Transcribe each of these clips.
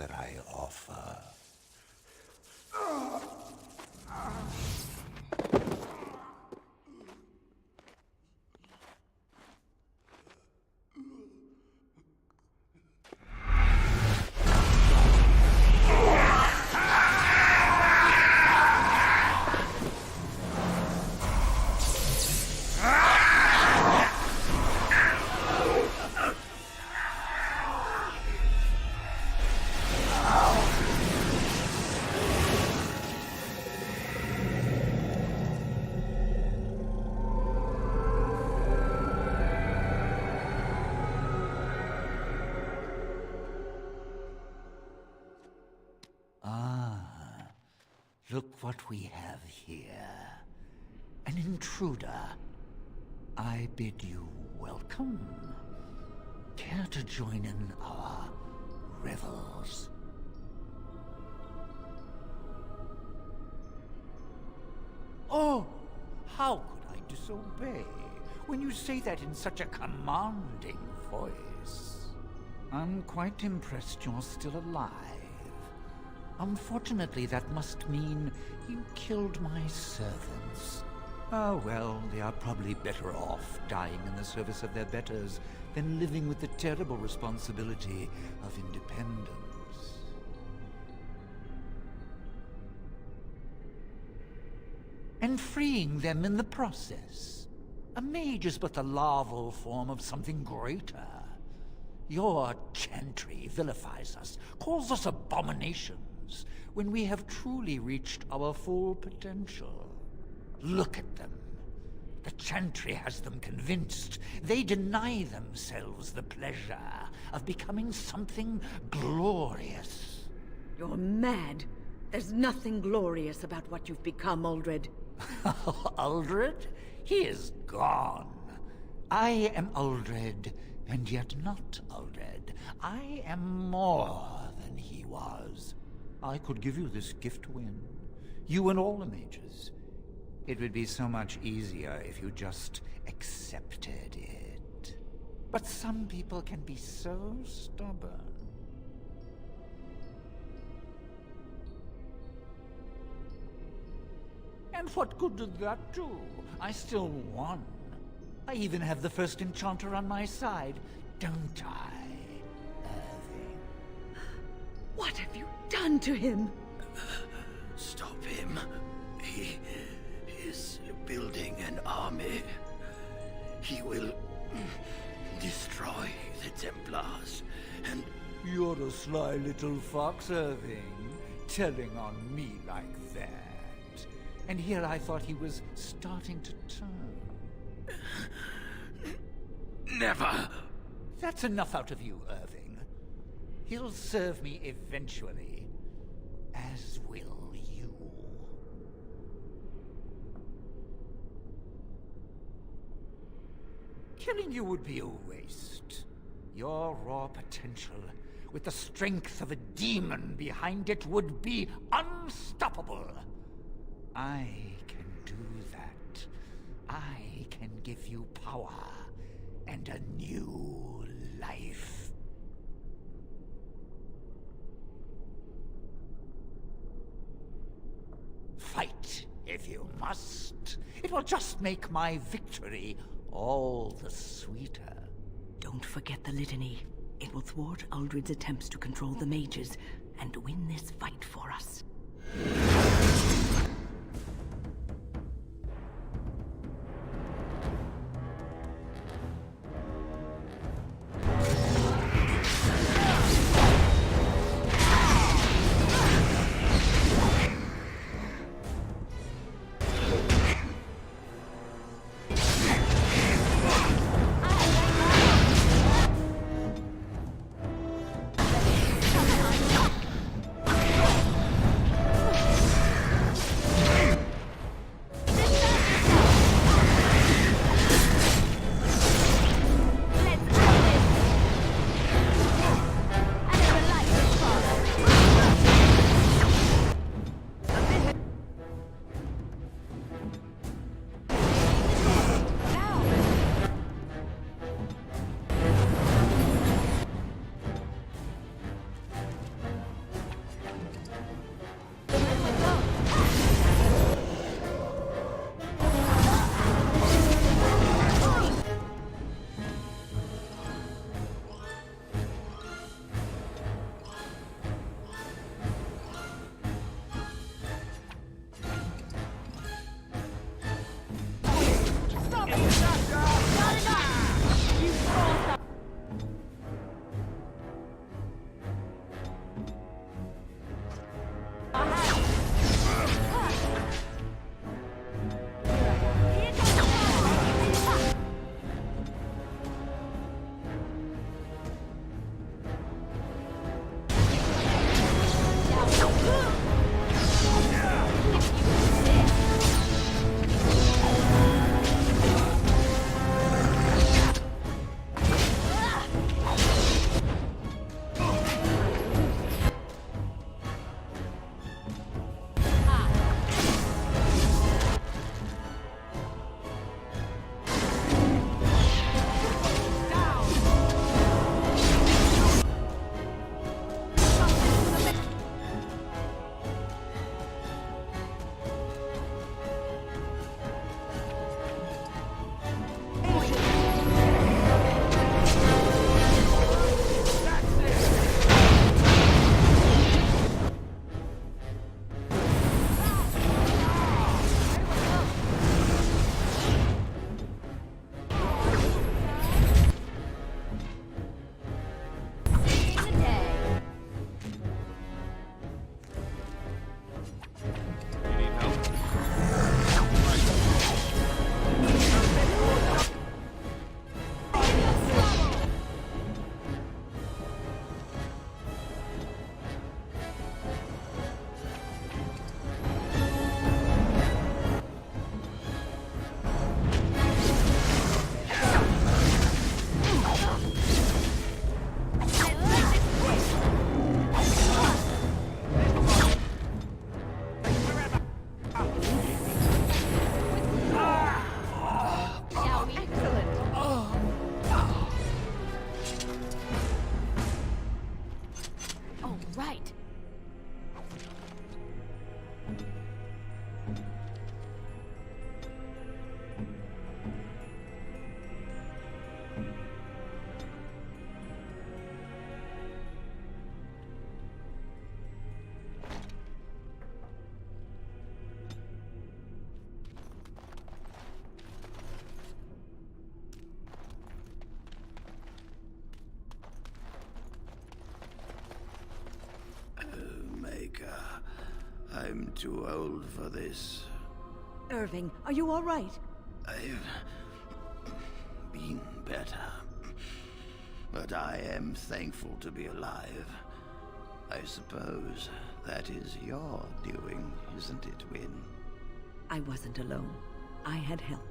that I offer. Look what we have here. An intruder. I bid you welcome. Care to join in our revels? Oh, how could I disobey when you say that in such a commanding voice? I'm quite impressed you're still alive. Unfortunately, that must mean you killed my servants. Ah, well, they are probably better off dying in the service of their betters than living with the terrible responsibility of independence. And freeing them in the process. A mage is but the larval form of something greater. Your chantry vilifies us, calls us abominations, when we have truly reached our full potential. Look at them. The chantry has them convinced. They deny themselves the pleasure of becoming something glorious. You're mad. There's nothing glorious about what you've become, Uldred. Uldred? He is gone. I am Uldred, and yet not Uldred. I am more than he was. I could give you this gift, Wynne. You and all the mages. It would be so much easier if you just accepted it. But some people can be so stubborn. And what good did that do? I still won. I even have the first enchanter on my side, don't I, Irving? What have you done to him? Stop him. He is building an army. He will destroy the Templars, and... You're a sly little fox, Irving, telling on me like that. And here I thought he was starting to turn. Never! That's enough out of you, Irving. He'll serve me eventually, as will you. Killing you would be a waste. Your raw potential, with the strength of a demon behind it, would be unstoppable. I can do that. I can give you power and a new life. Fight if you must. It will just make my victory all the sweeter. Don't forget the litany. It will thwart Uldred's attempts to control the mages and win this fight for us. I'm too old for this. Irving, are you all right? I've been better. But I am thankful to be alive. I suppose that is your doing, isn't it, Wynne? I wasn't alone. I had help.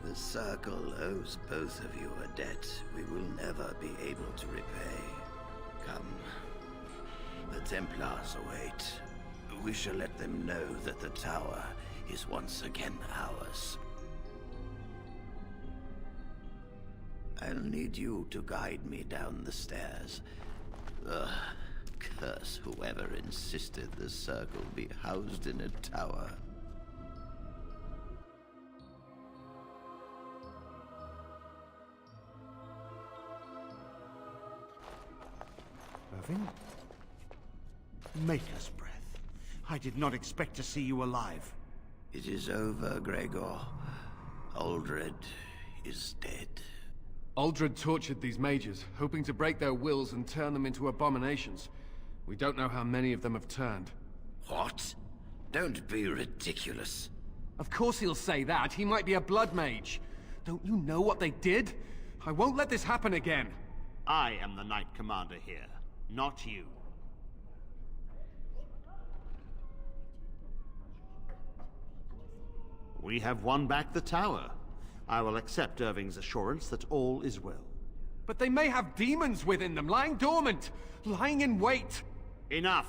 The Circle owes both of you a debt we will never be able to repay. Come. The Templars await. We shall let them know that the tower is once again ours. I'll need you to guide me down the stairs. Ugh, curse whoever insisted the Circle be housed in a tower. Irving? Maker's breath. I did not expect to see you alive. It is over, Gregor. Uldred is dead. Uldred tortured these mages, hoping to break their wills and turn them into abominations. We don't know how many of them have turned. What? Don't be ridiculous. Of course he'll say that. He might be a blood mage. Don't you know what they did? I won't let this happen again. I am the Knight Commander here, not you. We have won back the tower. I will accept Irving's assurance that all is well. But they may have demons within them, lying dormant, lying in wait. Enough!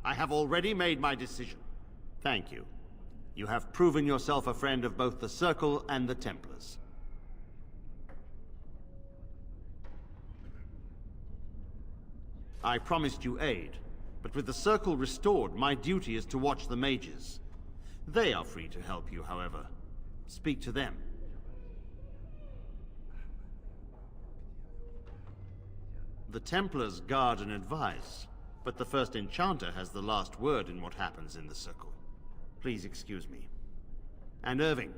I have already made my decision. Thank you. You have proven yourself a friend of both the Circle and the Templars. I promised you aid, but with the Circle restored, my duty is to watch the mages. They are free to help you, however. Speak to them. The Templars guard and advise, but the first enchanter has the last word in what happens in the Circle. Please excuse me. And Irving,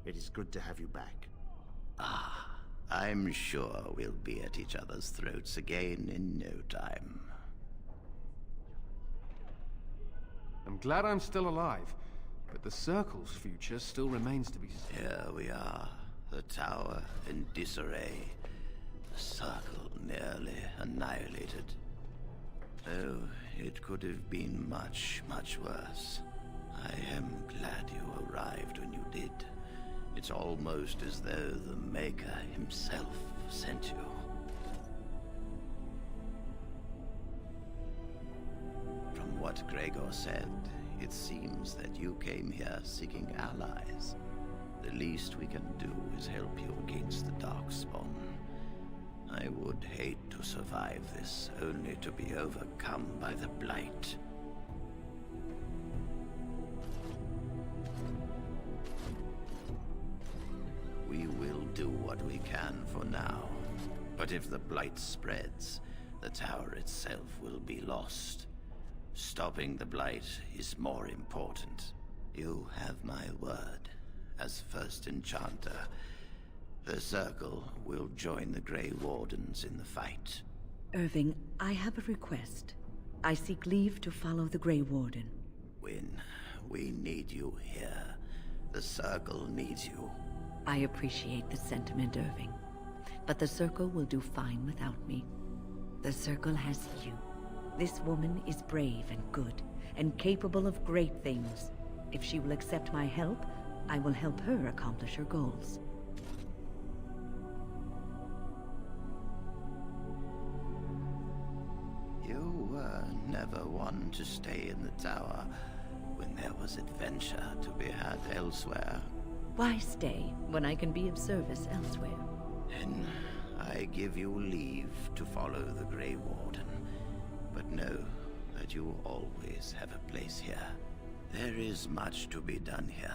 it is good to have you back. I'm sure we'll be at each other's throats again in no time. I'm glad I'm still alive, but the Circle's future still remains to be seen. Here we are, the tower in disarray, the Circle nearly annihilated. Oh, it could have been much, much worse. I am glad you arrived when you did. It's almost as though the Maker himself sent you. From what Gregor said, it seems that you came here seeking allies. The least we can do is help you against the Darkspawn. I would hate to survive this, only to be overcome by the blight. We will do what we can for now. But if the blight spreads, the tower itself will be lost. Stopping the blight is more important. You have my word. As first enchanter, the Circle will join the Grey Wardens in the fight. Irving, I have a request. I seek leave to follow the Grey Warden. Wynne, we need you here. The Circle needs you. I appreciate the sentiment, Irving. But the Circle will do fine without me. The Circle has you. This woman is brave and good, and capable of great things. If she will accept my help, I will help her accomplish her goals. You were never one to stay in the tower when there was adventure to be had elsewhere. Why stay when I can be of service elsewhere? Then I give you leave to follow the Grey Warden. But know that you always have a place here. There is much to be done here,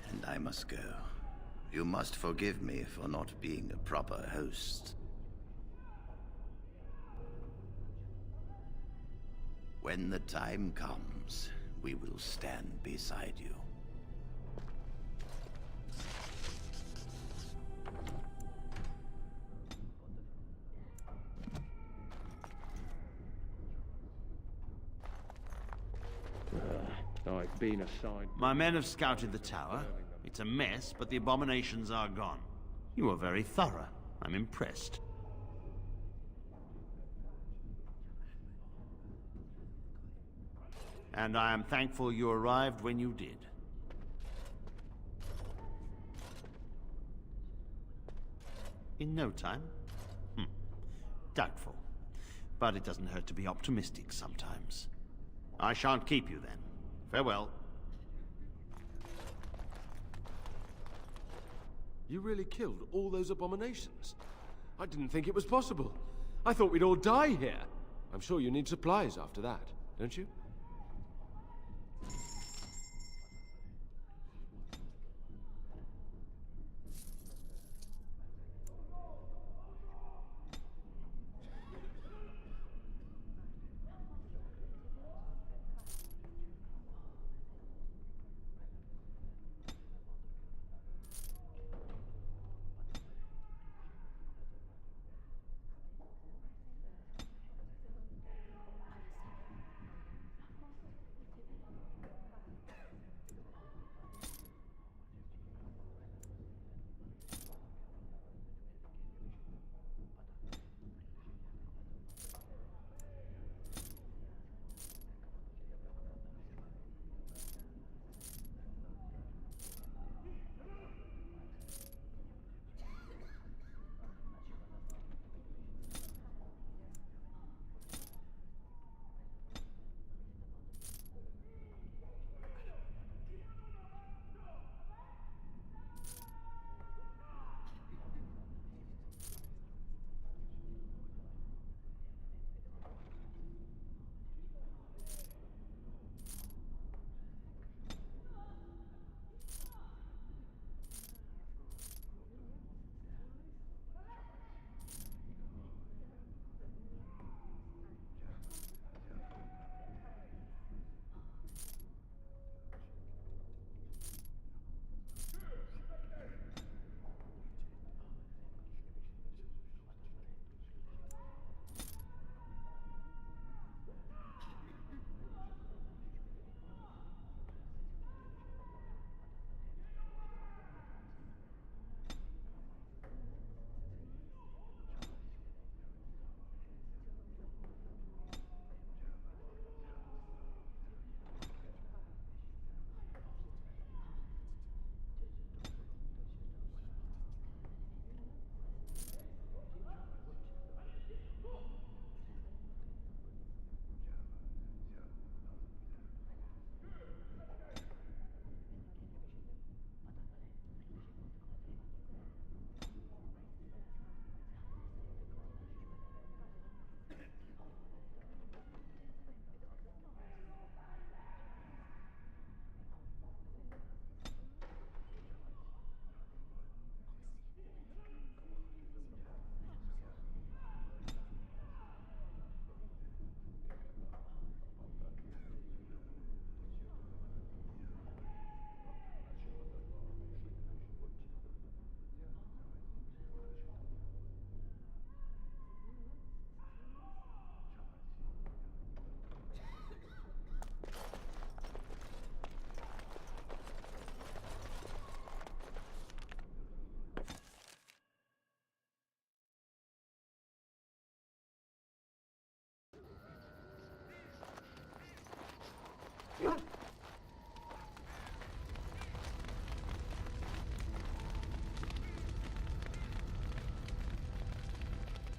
and I must go. You must forgive me for not being a proper host. When the time comes, we will stand beside you. I've been assigned. My men have scouted the tower. It's a mess, but the abominations are gone. You were very thorough. I'm impressed. And I am thankful you arrived when you did. In no time? Doubtful. But it doesn't hurt to be optimistic sometimes. I shan't keep you then. Farewell. You really killed all those abominations? I didn't think it was possible. I thought we'd all die here. I'm sure you need supplies after that, don't you?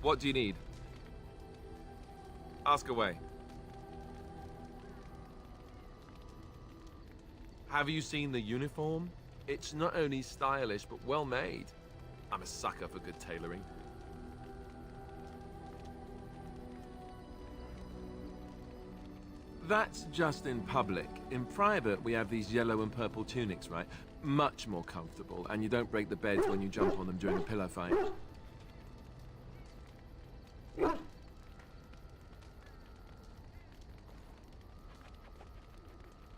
What do you need? Ask away. Have you seen the uniform? It's not only stylish, but well made. I'm a sucker for good tailoring. That's just in public. In private, we have these yellow and purple tunics, right? Much more comfortable, and you don't break the beds when you jump on them during a pillow fight.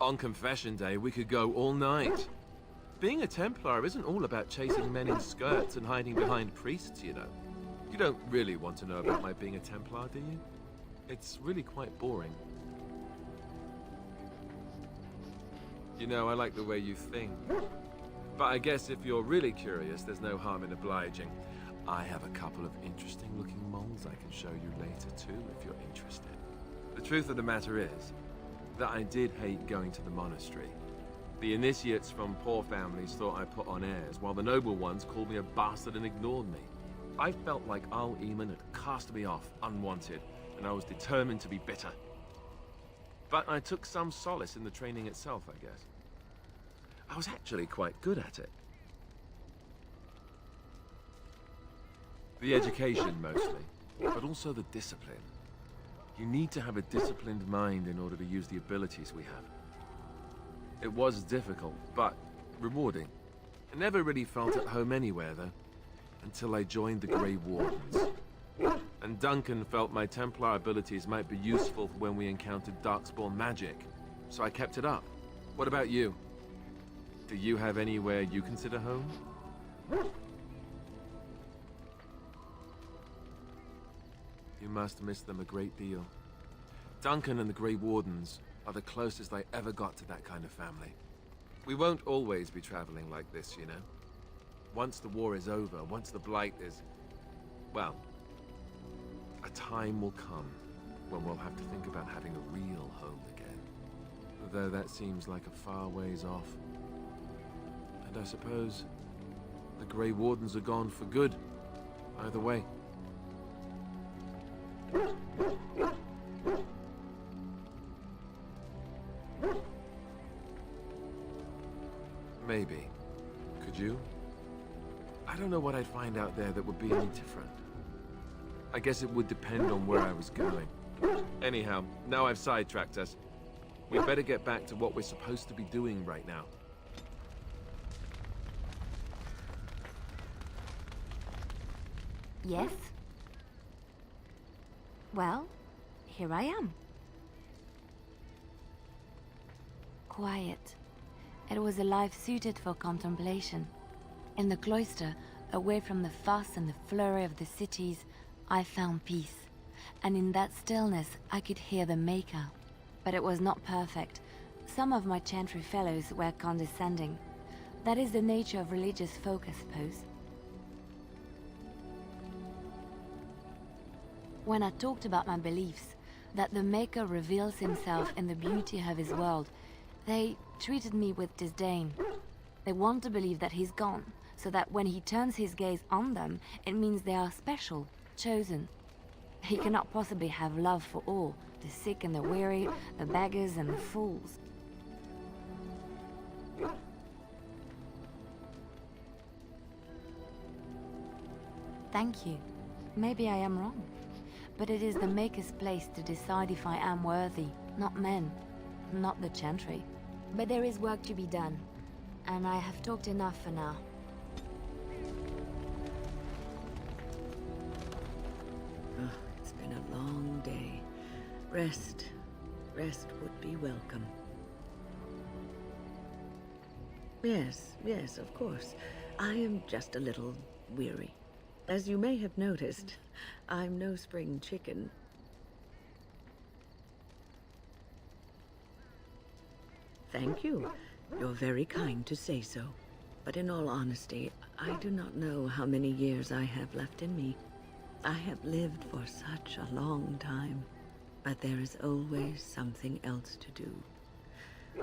On confession day, we could go all night. Being a Templar isn't all about chasing men in skirts and hiding behind priests, you know. You don't really want to know about my being a Templar, do you? It's really quite boring. You know, I like the way you think. But I guess if you're really curious, there's no harm in obliging. I have a couple of interesting-looking moles I can show you later, too, if you're interested. The truth of the matter is that I did hate going to the monastery. The initiates from poor families thought I put on airs, while the noble ones called me a bastard and ignored me. I felt like Al-Eamon had cast me off, unwanted, and I was determined to be bitter. But I took some solace in the training itself, I guess. I was actually quite good at it. The education, mostly, but also the discipline. You need to have a disciplined mind in order to use the abilities we have. It was difficult, but rewarding. I never really felt at home anywhere, though, until I joined the Grey Wardens. And Duncan felt my Templar abilities might be useful when we encountered Darkspawn magic, so I kept it up. What about you? Do you have anywhere you consider home? You must miss them a great deal. Duncan and the Grey Wardens are the closest I ever got to that kind of family. We won't always be traveling like this, you know. Once the war is over, once the blight is... well, a time will come when we'll have to think about having a real home again. Though that seems like a far ways off. And I suppose the Grey Wardens are gone for good, either way. Maybe. Could you? I don't know what I'd find out there that would be any different. I guess it would depend on where I was going. Anyhow, now I've sidetracked us. We'd better get back to what we're supposed to be doing right now. Yes? Well, here I am. Quiet. It was a life suited for contemplation. In the cloister, away from the fuss and the flurry of the cities, I found peace. And in that stillness, I could hear the Maker. But it was not perfect. Some of my chantry fellows were condescending. That is the nature of religious folk, I suppose. When I talked about my beliefs, that the Maker reveals himself in the beauty of his world, they treated me with disdain. They want to believe that he's gone, so that when he turns his gaze on them, it means they are special, chosen. He cannot possibly have love for all, the sick and the weary, the beggars and the fools. Thank you. Maybe I am wrong. But it is the Maker's place to decide if I am worthy, not men, not the Chantry. But there is work to be done, and I have talked enough for now. Oh, it's been a long day. Rest would be welcome. Yes, of course. I am just a little weary. As you may have noticed, I'm no spring chicken. Thank you. You're very kind to say so. But in all honesty, I do not know how many years I have left in me. I have lived for such a long time. But there is always something else to do.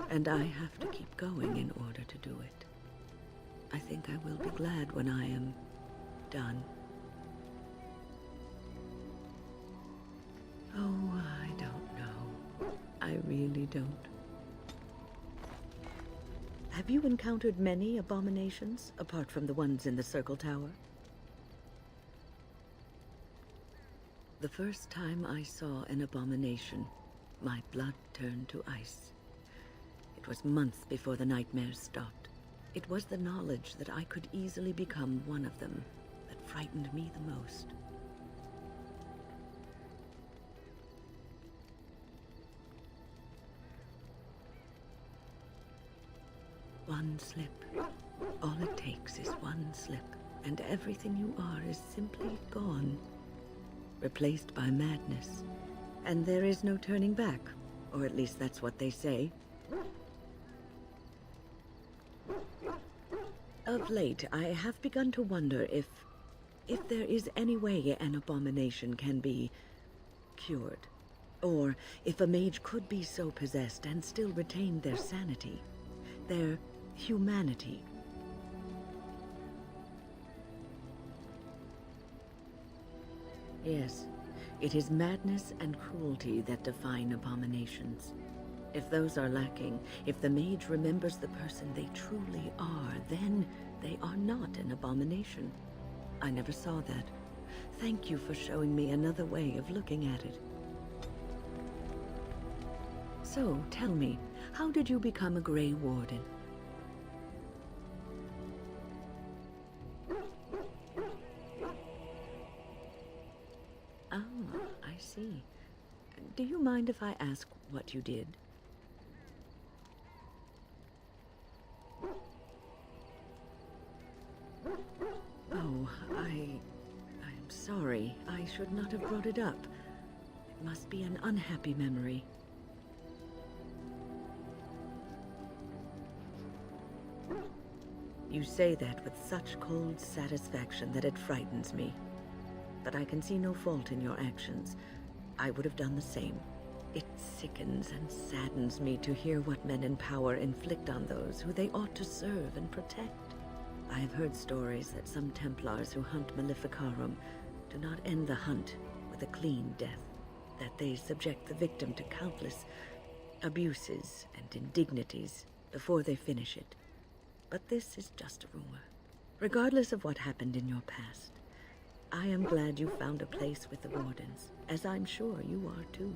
And I have to keep going in order to do it. I think I will be glad when I am done. Oh, I don't know. I really don't. Have you encountered many abominations, apart from the ones in the Circle Tower? The first time I saw an abomination, my blood turned to ice. It was months before the nightmares stopped. It was the knowledge that I could easily become one of them that frightened me the most. One slip. All it takes is one slip, and everything you are is simply gone. Replaced by madness. And there is no turning back, or at least that's what they say. Of late, I have begun to wonder if there is any way an abomination can be cured. Or if a mage could be so possessed and still retain their sanity, their humanity. Yes, it is madness and cruelty that define abominations. If those are lacking, if the mage remembers the person they truly are, then they are not an abomination. I never saw that. Thank you for showing me another way of looking at it. So, tell me, how did you become a Grey Warden? Ah, I see. Do you mind if I ask what you did? Oh, I'm sorry. I should not have brought it up. It must be an unhappy memory. You say that with such cold satisfaction that it frightens me. But I can see no fault in your actions. I would have done the same. It sickens and saddens me to hear what men in power inflict on those who they ought to serve and protect. I have heard stories that some Templars who hunt Maleficarum do not end the hunt with a clean death, that they subject the victim to countless abuses and indignities before they finish it. But this is just a rumor. Regardless of what happened in your past, I am glad you found a place with the Wardens, as I'm sure you are too.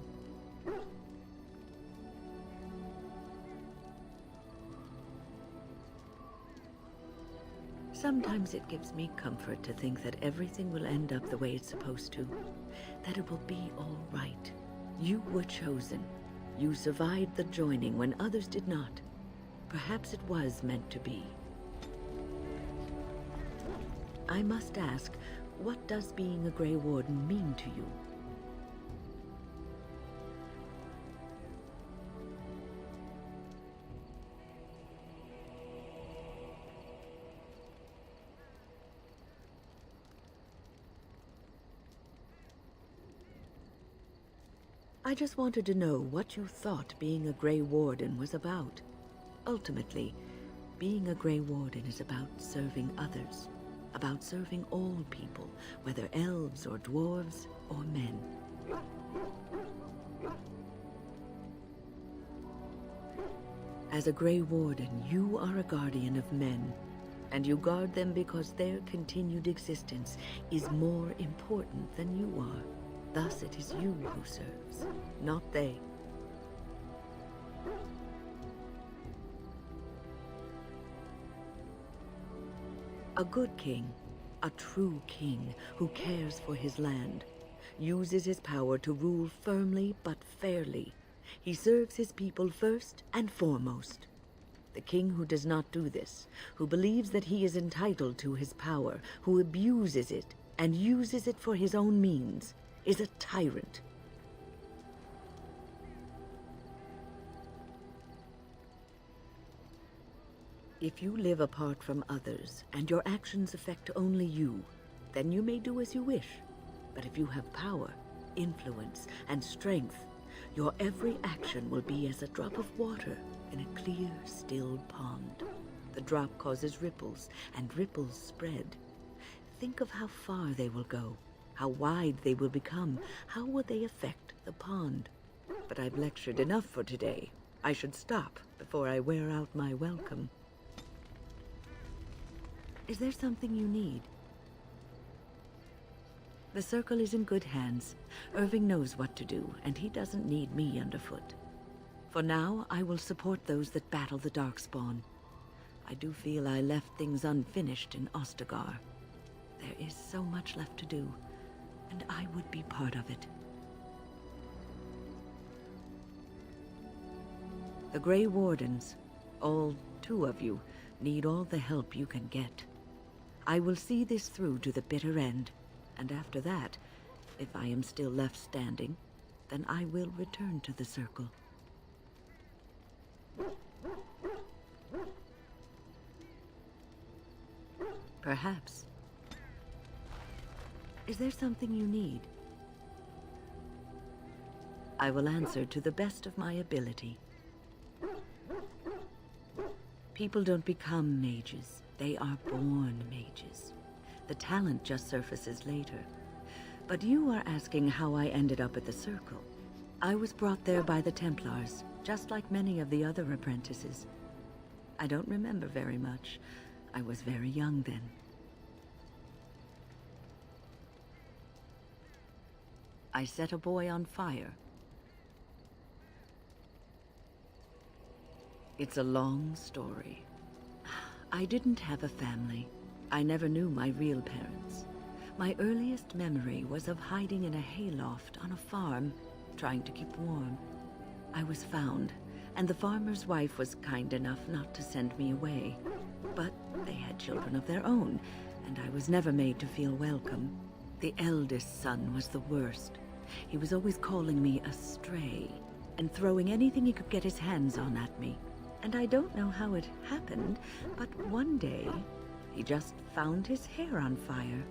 Sometimes it gives me comfort to think that everything will end up the way it's supposed to, that it will be all right. You were chosen. You survived the joining when others did not. Perhaps it was meant to be. I must ask, what does being a Grey Warden mean to you? I just wanted to know what you thought being a Grey Warden was about. Ultimately, being a Grey Warden is about serving others, about serving all people, whether elves or dwarves or men. As a Grey Warden, you are a guardian of men, and you guard them because their continued existence is more important than you are. Thus it is you who serves, not they. A good king, a true king who cares for his land, uses his power to rule firmly but fairly. He serves his people first and foremost. The king who does not do this, who believes that he is entitled to his power, who abuses it and uses it for his own means, is a tyrant. If you live apart from others, and your actions affect only you, then you may do as you wish. But if you have power, influence, and strength, your every action will be as a drop of water in a clear, still pond. The drop causes ripples, and ripples spread. Think of how far they will go, how wide they will become, how will they affect the pond. But I've lectured enough for today. I should stop before I wear out my welcome. Is there something you need? The Circle is in good hands. Irving knows what to do, and he doesn't need me underfoot. For now, I will support those that battle the Darkspawn. I do feel I left things unfinished in Ostagar. There is so much left to do, and I would be part of it. The Grey Wardens, all 2 of you, need all the help you can get. I will see this through to the bitter end, and after that, if I am still left standing, then I will return to the Circle. Perhaps. Is there something you need? I will answer to the best of my ability. People don't become mages. They are born mages. The talent just surfaces later. But you are asking how I ended up at the Circle. I was brought there by the Templars, just like many of the other apprentices. I don't remember very much. I was very young then. I set a boy on fire. It's a long story. I didn't have a family. I never knew my real parents. My earliest memory was of hiding in a hayloft on a farm, trying to keep warm. I was found, and the farmer's wife was kind enough not to send me away. But they had children of their own, and I was never made to feel welcome. The eldest son was the worst. He was always calling me a stray, and throwing anything he could get his hands on at me. And I don't know how it happened, but one day, he just found his hair on fire.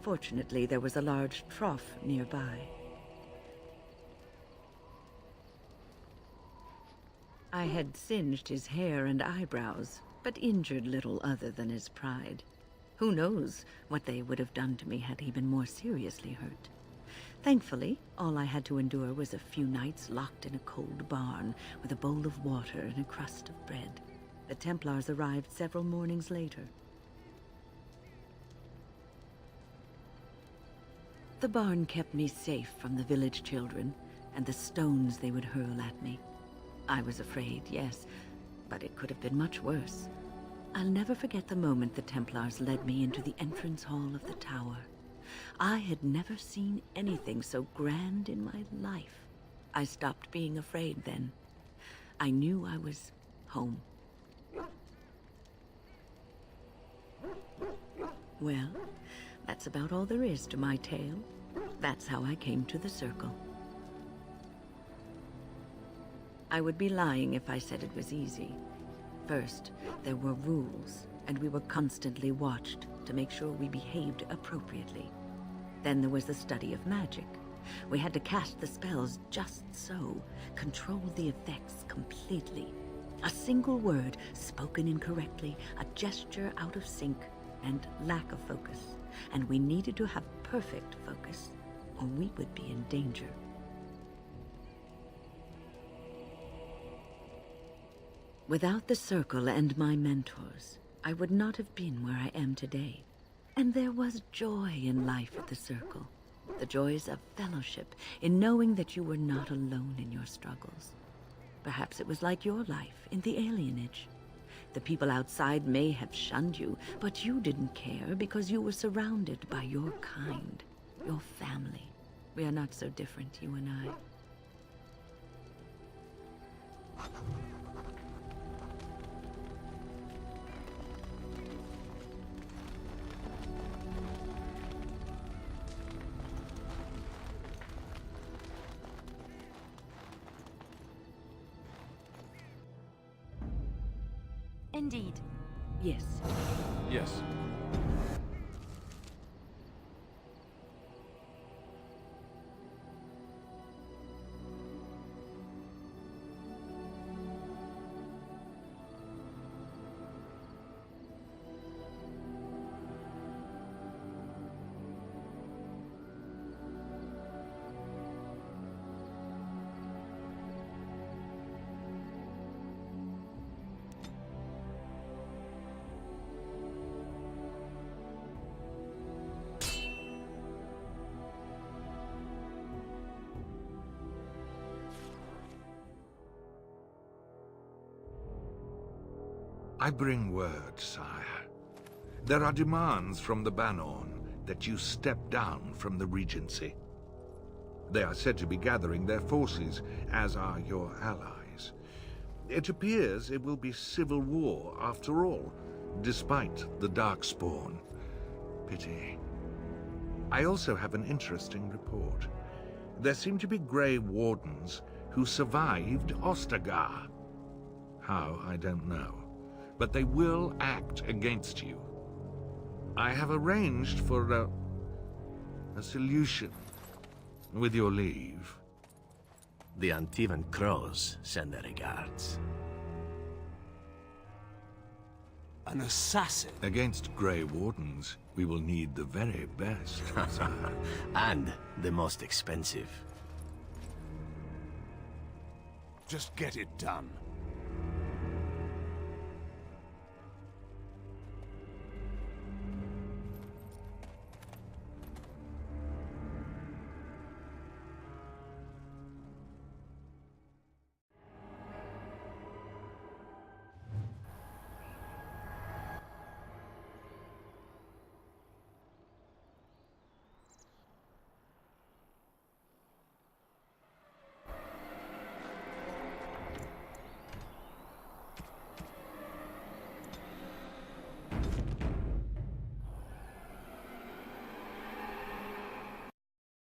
Fortunately, there was a large trough nearby. I had singed his hair and eyebrows, but injured little other than his pride. Who knows what they would have done to me had he been more seriously hurt. Thankfully, all I had to endure was a few nights locked in a cold barn with a bowl of water and a crust of bread. The Templars arrived several mornings later. The barn kept me safe from the village children and the stones they would hurl at me. I was afraid, yes, but it could have been much worse. I'll never forget the moment the Templars led me into the entrance hall of the tower. I had never seen anything so grand in my life. I stopped being afraid then. I knew I was home. Well, that's about all there is to my tale. That's how I came to the Circle. I would be lying if I said it was easy. First, there were rules, and we were constantly watched to make sure we behaved appropriately. Then there was the study of magic. We had to cast the spells just so, control the effects completely. A single word spoken incorrectly, a gesture out of sync, and lack of focus. And we needed to have perfect focus, or we would be in danger. Without the Circle and my mentors, I would not have been where I am today. And there was joy in life at the Circle. The joys of fellowship, in knowing that you were not alone in your struggles. Perhaps it was like your life in the alienage. The people outside may have shunned you, but you didn't care because you were surrounded by your kind, your family. We are not so different, you and I. Indeed. Yes. Yes. I bring word, sire. There are demands from the Bannorn that you step down from the Regency. They are said to be gathering their forces, as are your allies. It appears it will be civil war after all, despite the Darkspawn. Pity. I also have an interesting report. There seem to be Grey Wardens who survived Ostagar. How, I don't know. But they will act against you. I have arranged for a solution, with your leave. The Antivan Crows send their regards. An assassin? Against Grey Wardens, we will need the very best, sire. And the most expensive. Just get it done.